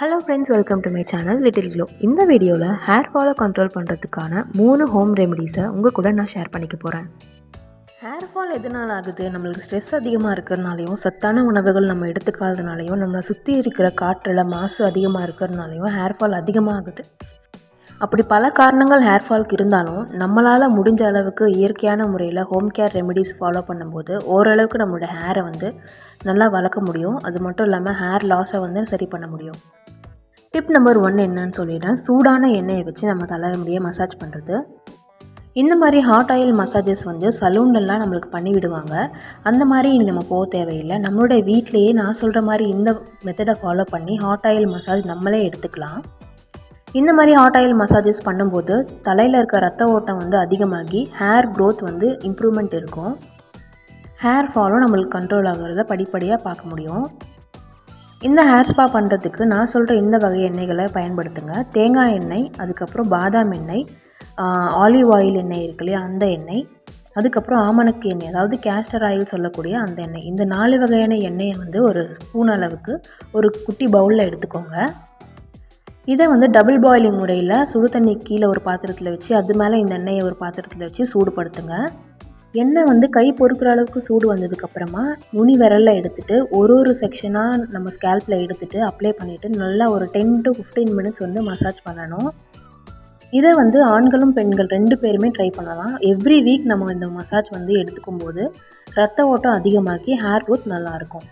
Hello friends, welcome to my channel little glow. இந்த வீடியோவில் hair ஃபாலை கண்ட்ரோல் பண்ணுறதுக்கான 3 ஹோம் ரெமெடிஸை உங்கள் கூட நான் ஷேர் பண்ணிக்க போகிறேன். ஹேர் ஃபால் எதனால் ஆகுது? நம்மளுக்கு ஸ்ட்ரெஸ் அதிகமாக இருக்கிறதுனாலையும், சத்தான உணவுகள் நம்ம எடுத்துக்காததுனாலையும், நம்மளை சுற்றி இருக்கிற காற்றில் மாசு அதிகமாக இருக்கிறதுனாலையும் ஹேர் ஃபால் அதிகமாக ஆகுது. அப்படி பல காரணங்கள் ஹேர் ஃபால்க்கு இருந்தாலும் நம்மளால் முடிஞ்ச அளவுக்கு இயற்கையான முறையில் ஹோம் கேர் ரெமெடிஸ் ஃபாலோ பண்ணும்போது ஓரளவுக்கு நம்மளோட ஹேரை நல்லா வளர்க்க முடியும். அது மட்டும் இல்லாமல் ஹேர் லாஸை சரி பண்ண முடியும். டிப் நம்பர் 1 என்னன்னு சொல்லிடுறேன். சூடான எண்ணெயை வச்சு நம்ம தலைமுடியை மசாஜ் பண்ணுறது. இந்த மாதிரி ஹாட் ஆயில் மசாஜஸ் சலூன்லாம் நம்மளுக்கு பண்ணி விடுவாங்க. அந்த மாதிரி நம்ம போக தேவையில்லை. நம்மளோட வீட்டிலையே நான் சொல்கிற மாதிரி இந்த மெத்தடை ஃபாலோ பண்ணி ஹாட் ஆயில் மசாஜ் நம்மளே எடுத்துக்கலாம். இந்த மாதிரி ஹாட் ஆயில் மசாஜஸ் பண்ணும்போது தலையில் இருக்க ரத்த ஓட்டம் அதிகமாகி ஹேர் க்ரோத் இம்ப்ரூவ்மெண்ட் இருக்கும். ஹேர் ஃபாலும் நம்மளுக்கு கண்ட்ரோல் ஆகிறத படிப்படியாக பார்க்க முடியும். இந்த ஹேர் ஸ்பா பண்ணுறதுக்கு நான் சொல்கிற இந்த வகை எண்ணெய்களை பயன்படுத்துங்க. தேங்காய் எண்ணெய், அதுக்கப்புறம் பாதாம் எண்ணெய், ஆலிவ் ஆயில் எண்ணெய் இருக்கு இல்லையா, அந்த எண்ணெய், அதுக்கப்புறம் ஆமணக்கு எண்ணெய், அதாவது கேஸ்டர் ஆயில் சொல்லக்கூடிய அந்த எண்ணெய். இந்த 4 வகையான எண்ணெயை ஒரு ஸ்பூன் அளவுக்கு ஒரு குட்டி பவுலில் எடுத்துக்கோங்க. இதை டபுள் பாயிலிங் முறையில் சுடு தண்ணி கீழே ஒரு பாத்திரத்தில் வச்சு அது மேலே இந்த எண்ணெயை ஒரு பாத்திரத்தில் வச்சு சூடுபடுத்துங்க. எண்ணெய் கை பொறுக்கிற அளவுக்கு சூடு வந்ததுக்கப்புறமா நுனி விரலில் எடுத்துகிட்டு ஒரு செக்ஷனாக நம்ம ஸ்கேல்பில் எடுத்துகிட்டு அப்ளை பண்ணிவிட்டு நல்லா ஒரு 10 to 15 மினிட்ஸ் மசாஜ் பண்ணணும். இதை ஆண்களும் பெண்கள் 2 பேருமே ட்ரை பண்ணலாம். எவ்ரி வீக் நம்ம இந்த மசாஜ் எடுத்துக்கும் போது ரத்த ஓட்டம் அதிகமாகி ஹேர் க்ரோத் நல்லாயிருக்கும்.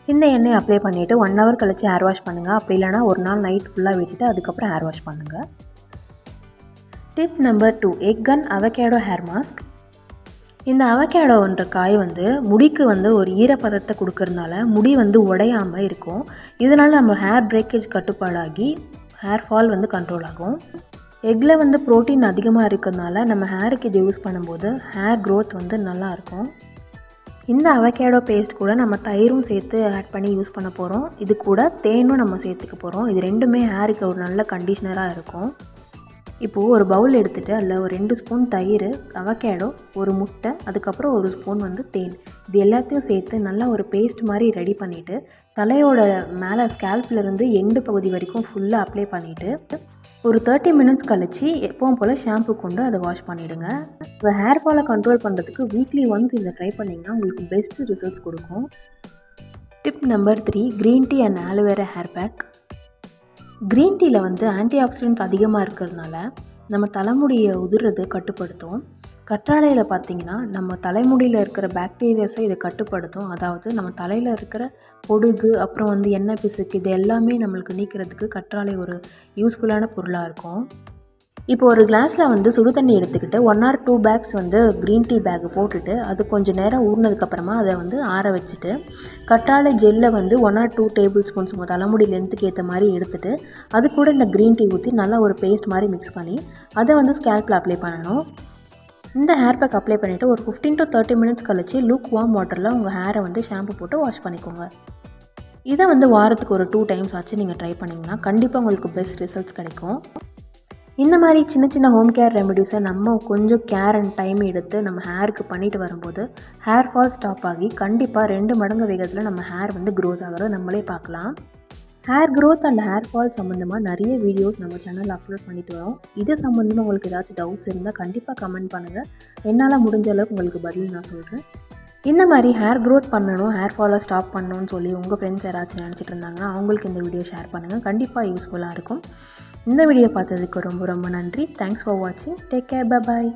இந்த எண்ணெய் அப்ளை பண்ணிவிட்டு 1 hour கழித்து ஹேர் வாஷ் பண்ணுங்கள். அப்படி இல்லைனா ஒரு நாள் நைட் ஃபுல்லாக விட்டுட்டு அதுக்கப்புறம் ஹேர் வாஷ் பண்ணுங்கள். Tip number 2, egg and avocado hair mask. இந்த அவகேடோன்ற காய் முடிக்கு ஒரு ஈரப்பதத்தை கொடுக்கறதுனால முடி உடையாமல் இருக்கும். இதனால் நம்ம ஹேர் பிரேக்கேஜ் கட்டுப்பாடாகி ஹேர் ஃபால் கண்ட்ரோல் ஆகும். எக்கில் ப்ரோட்டீன் அதிகமாக இருக்கிறதுனால நம்ம ஹேருக்கு இது யூஸ் பண்ணும்போது ஹேர் க்ரோத் நல்லாயிருக்கும். இந்த அவகேடோ பேஸ்ட் கூட நம்ம தயிரும் சேர்த்து ஆட் பண்ணி யூஸ் பண்ண போகிறோம். இது கூட தேனும் நம்ம சேர்த்துக்க போகிறோம். இது ரெண்டுமே ஹேருக்கு ஒரு நல்ல கண்டிஷ்னராக இருக்கும். இப்போது ஒரு பவுல் எடுத்துகிட்டு அதில் ஒரு 2 ஸ்பூன் தயிர், அவகேடோ, ஒரு முட்டை, அதுக்கப்புறம் ஒரு ஸ்பூன் தேன், இது எல்லாத்தையும் சேர்த்து நல்லா ஒரு பேஸ்ட் மாதிரி ரெடி பண்ணிவிட்டு தலையோட மேலே ஸ்கேல்ப்லேருந்து எண்டு பகுதி வரைக்கும் ஃபுல்லாக அப்ளை பண்ணிவிட்டு ஒரு 30 மினிட்ஸ் கழித்து எப்பவும் போல் ஷாம்பு கொண்டு அதை வாஷ் பண்ணிவிடுங்க. இப்போ ஹேர் ஃபாலை கண்ட்ரோல் பண்ணுறதுக்கு வீக்லி ஒன்ஸ் இதை ட்ரை பண்ணிங்கன்னா உங்களுக்கு பெஸ்ட் ரிசல்ட்ஸ் கொடுக்கும். Tip number 3, green tea and aloe vera hair pack. Green டீயில் ஆன்டி ஆக்சிடென்ட்ஸ் அதிகமாக இருக்கிறதுனால நம்ம தலைமுடியை உதிர்றது கட்டுப்படுத்தும். கற்றாழையில் பார்த்திங்கன்னா நம்ம தலைமுடியில் இருக்கிற பாக்டீரியாஸை இதை கட்டுப்படுத்தும். அதாவது நம்ம தலையில் இருக்கிற பொடுகு, அப்புறம் எண்ணெய் பிசுக்கு, இது எல்லாமே நம்மளுக்கு நீக்கிறதுக்கு கற்றாழை ஒரு யூஸ்ஃபுல்லான பொருளாக இருக்கும். இப்போ ஒரு கிளாஸில் சுடு தண்ணி எடுத்துக்கிட்டு 1 or 2 bags green tea bag போட்டுட்டு அது கொஞ்சம் நேரம் ஊறினதுக்கப்புறமா அதை ஆற வச்சுட்டு கற்றாழை ஜெல்லை 1 or 2 டேபிள் ஸ்பூன்ஸ் உங்கள் தலைமுடி லென்த்துக்கு ஏற்ற மாதிரி எடுத்துகிட்டு அது கூட இந்த க்ரீன் டீ ஊற்றி நல்லா ஒரு பேஸ்ட் மாதிரி மிக்ஸ் பண்ணி அதை ஸ்கேல்பில் அப்ளை பண்ணணும். இந்த ஹேர் பேக் அப்ளை பண்ணிவிட்டு ஒரு 15 to 30 மினிட்ஸ் கழிச்சு லூக் வார்ம் வாட்டரில் உங்கள் ஹேரை ஷாம்பு போட்டு வாஷ் பண்ணிக்கோங்க. இதை வாரத்துக்கு ஒரு 2 times ஆச்சு நீங்கள் ட்ரை பண்ணிங்கன்னா கண்டிப்பாக உங்களுக்கு பெஸ்ட் ரிசல்ட்ஸ் கிடைக்கும். இந்த மாதிரி சின்ன சின்ன ஹோம் கேர் ரெமெடிஸை நம்ம கொஞ்சம் கேர் அண்ட் டைம் எடுத்து நம்ம ஹேருக்கு பண்ணிட்டு வரும்போது ஹேர் ஃபால் ஸ்டாப் ஆகி கண்டிப்பாக 2 மடங்கு வேகத்தில் நம்ம ஹேர் க்ரோத் ஆகிறத நம்மளே பார்க்கலாம். Hair growth and hair fall சம்மந்தமாக நிறைய வீடியோஸ் நம்ம சேனலில் அப்லோட் பண்ணிட்டு வரோம். இது சம்மந்தமாக உங்களுக்கு ஏதாச்சும் டவுட்ஸ் இருந்தால் கண்டிப்பாக கமெண்ட் பண்ணுங்கள். என்னால் முடிஞ்ச அளவுக்கு உங்களுக்கு பதில் நான் சொல்கிறேன். இந்த மாதிரி ஹேர் க்ரோத் பண்ணணும், ஹேர் ஃபாலை ஸ்டாப் பண்ணணும்னு சொல்லி உங்கள் ஃப்ரெண்ட்ஸ் யாராச்சும் நினச்சிட்டு இருந்தாங்கன்னா அவங்களுக்கு இந்த வீடியோ ஷேர் பண்ணுங்கள். கண்டிப்பாக யூஸ்ஃபுல்லாக இருக்கும். இந்த வீடியோ பார்த்ததுக்கு ரொம்ப ரொம்ப நன்றி. தேங்க்ஸ் ஃபார் வாட்சிங். Take care. Bye bye.